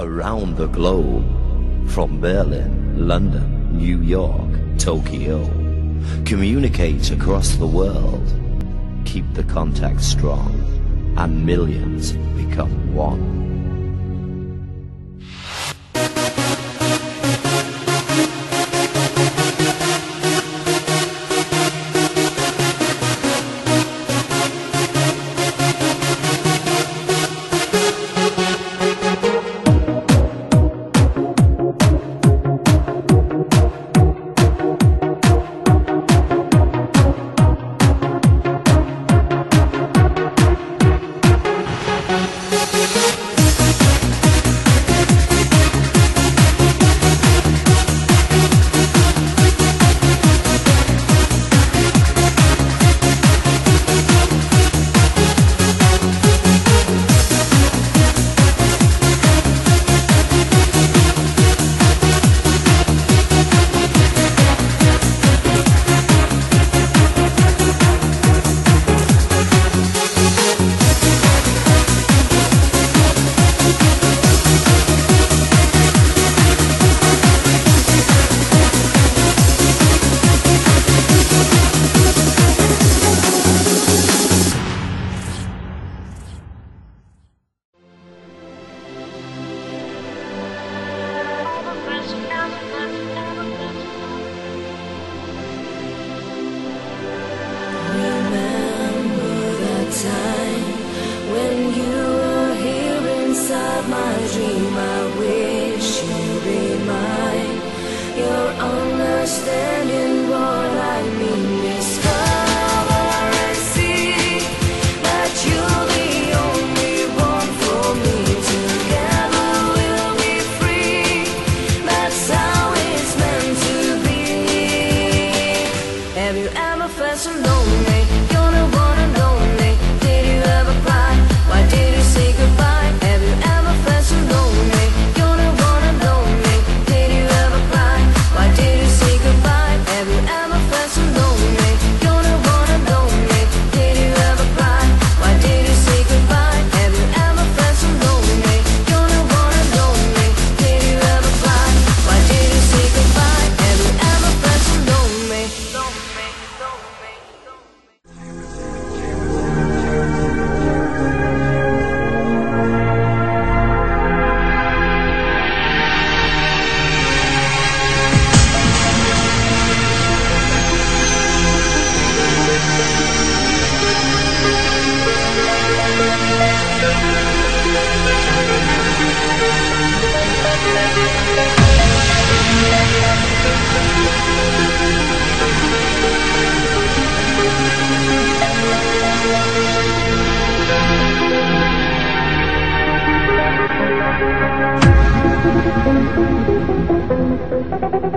around the globe, from Berlin, London, New York, Tokyo. Communicate across the world, keep the contact strong, and millions become one. My dream, I wish you'd be mine. Your understanding what I mean. Discover and see that you're the only one for me. Together we'll be free. That's how it's meant to be. Have you ever felt so lonely? You're the one and only. Did you ever cry? Why did you say goodbye? Have you ever felt so lonely? You're the one and only. Did you ever cry? Why did you say goodbye? Have you ever felt so lonely? You're the one and only. Did you ever cry? Why did you say goodbye? Have you ever felt so lonely? You're the one and only. Did you ever cry? Why did you say goodbye? Have you ever felt so lonely? Thank you.